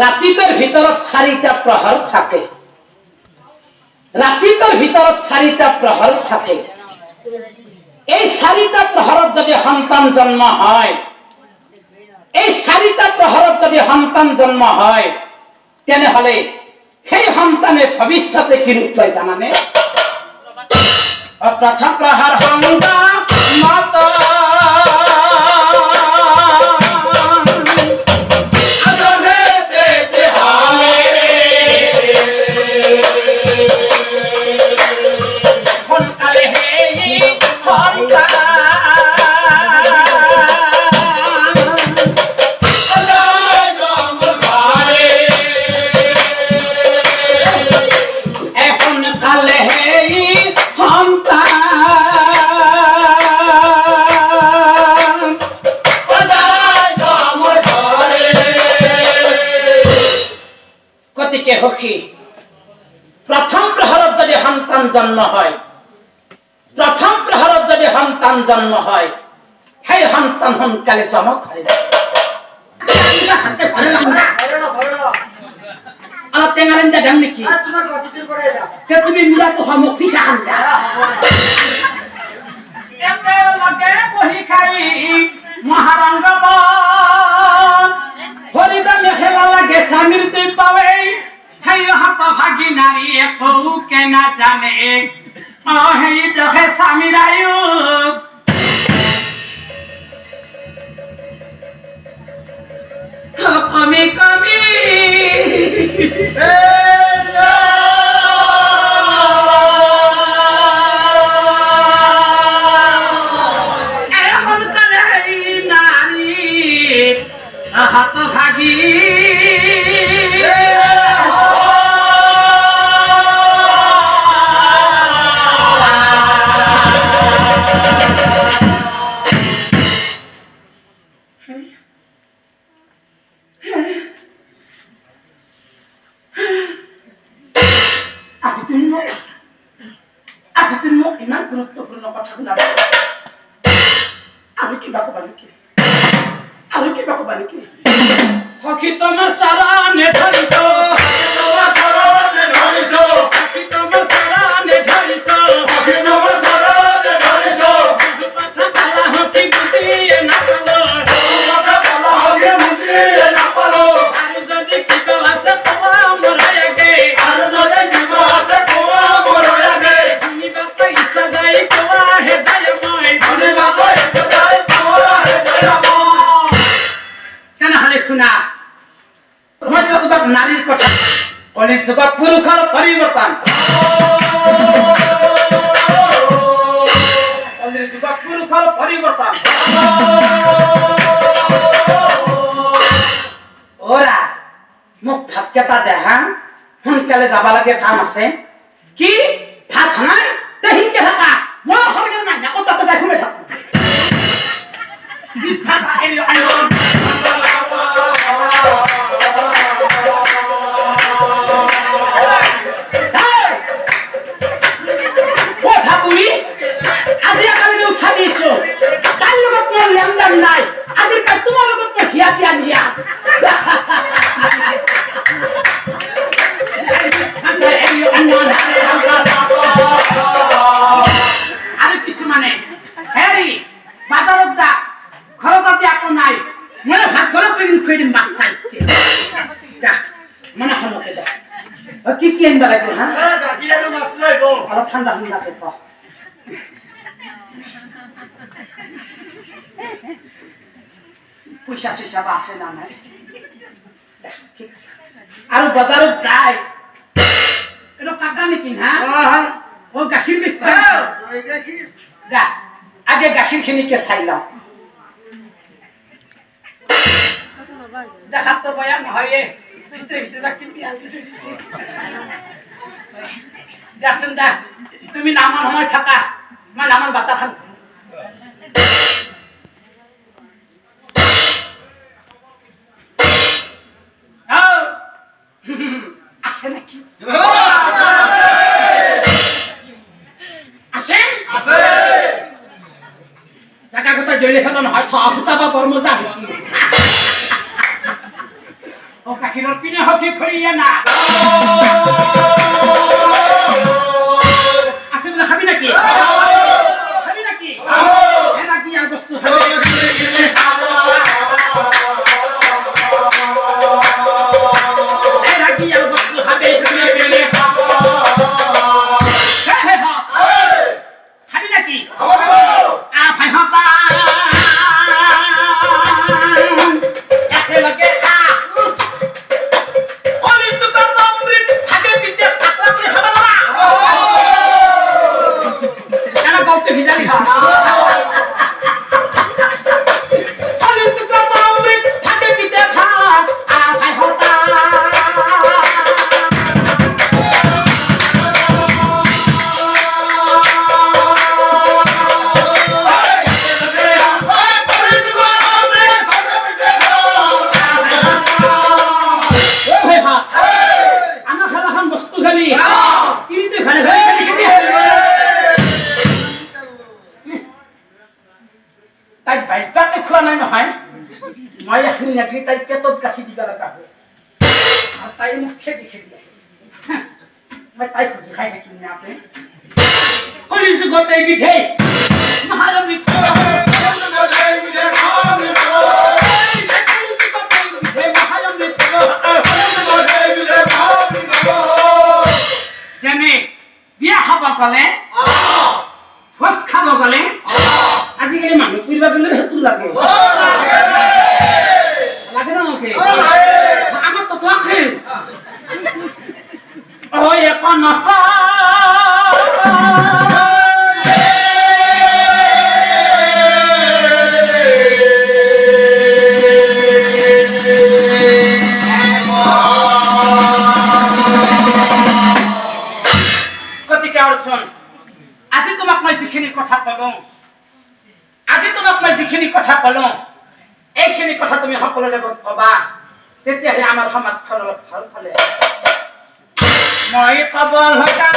ৰাতিটোৰ ভিতৰত 4টা প্ৰহৰ থাকে। ৰাতিটোৰ ভিতৰত 4টা প্ৰহৰ থাকে। এই 4টা প্ৰহৰত যদি সন্তান জন্ম হয়, এই 4টা প্ৰহৰত যদি সন্তান জন্ম হয়, তেনেহলে সেই সন্তানে ভৱিষ্যতে কি ৰূপ লয় জানানে? প্ৰথম প্ৰহৰ সন্তান प्रथम प्रहरत যদি সন্তান জন্ম হয়, प्रथम प्रहरत যদি সন্তান জন্ম হয়, সেই সন্তান সোনকালে চমক হয়। টেঙারেন্দা ঢাং নেকি তুমি মিলাতো সমুখ পিছা খান্দা একেলগে বহি খাই মহাৰংগ হরিদা মেখেলা লাগে স্বামীর তুই পাবে সেই হাত ভাগি নারী একো কেনা জানে সেই দেখে স্বামীর আয়ুক কমি কমি হাত ভাগি তুমি মোক ইমান গুৰুত্বপূৰ্ণ কথা শুনাব আৰু কিবা কবা নেকি? আৰু কিবা কবা নেকি? সখী তোমাৰ চৰণে ধৰিছো, তোমাৰ চৰণে ধৰিছো, সখী তোমাৰ চৰণে ধৰিছো, সখী তোমাৰ চৰণে ধৰিছো, কথা কলা সখী বুজিয়ে নাপালো, কথা কলা সখী বুজিয়ে নাপালো, আৰু যদি কিবা আছে কোৱা মোৰ আগে, আৰু যদি কিবা আছে কোৱা মোৰ আগে, তুমি বাপা ইচ্ছা যায় কোৱা হে যায় মই, তুমি বাপা ইচ্ছা যায় কোৱা হে যায় মই। তেনেহলে শুনা, মই তোমাক নারীর কথা কলি যুগত পুরুষের পরিবর্তন, কলি যুগত পুরুষের পরিবর্তন। ওরা মোক ভাত কেটা দে, হ্যাঁ সোনকালে যাবা লাগে, কাম আছে। কি ভাত নাই সিনকে থাকা, মই সরকার নাই কত যাই ঘুমে থাকো নাই আজি তোমার লগত মই হিয়া দিয়া দিয়া আৰু কিছু মানে হেৰি বাজাৰত যা ঘৰত আজি একো নাই, মই ভাত ঘৰত খুৱাই দিম মাছ চাইছে মানে সমকে যা কি কি আনিব লাগিব? হা অলপ ঠাণ্ডা ঠাণ্ডা পেপ পয়সা চইসা আছে না নাই ঠিক আছে। আৰু বজাৰত যায় এটা কাটা নেকি? হ্যাঁ ও গাখীৰ বিস্তা যা আগে গাখীৰ খিনিকে চাই লওঁ, দেখাত তো বয়া নহয় যাচোন যা, তুমি নামান সময় থাকা, মই নামান বাতা খাম। আছে নাকি? আছে জায়গা কথা জলে ফেলা নহয়, ফুটাবা বৰ মজা হৈছিল। ও কাকিৰৰ পিনে হকি খৰিয়া না আছে বোলে খাবি নাকি খাবি নাকি এলা কি আর বস্তু খাবি এলা কি আর বস্তু খাবি খাবি নাকি আ ভাই হতা একেলগে খা ভিজালি খা আরে তো কামড়ে থাকে পিঠে খা আ ভাই হতা আমার খালাখান বস্তু খালি কিন্তু খালি তাই বাইকটাতে খোৱা নাই নহয় মই এখন নাকি তাই পেটত গাঠি দিব লগা হয় আৰু তাই মোক খেদি খেদি আহে মই তাই খুজি খাই থাকিম নে আপুনি কৰিছো গোটেই বিধে মহালবি যেনে বিয়া খাব গ'লে ভোজ খাব গ'লে আজিকালি মানুহ ফুৰিব গ'লে সেইটো লাগে লাগে নকে আমাৰ তো আছে ঐ এখন নচা গতিকে আৰু চোন আজি তোমাক মই যিখিনি কথা ক'লো আজি তোমাক মই যিখিনি কথা ক'লো এইখিনি কথা তুমি সকলোৰে লগত ক'বা তেতিয়াহে আমাৰ সমাজখন অলপ ভাল ফালে মই ক'ব লগা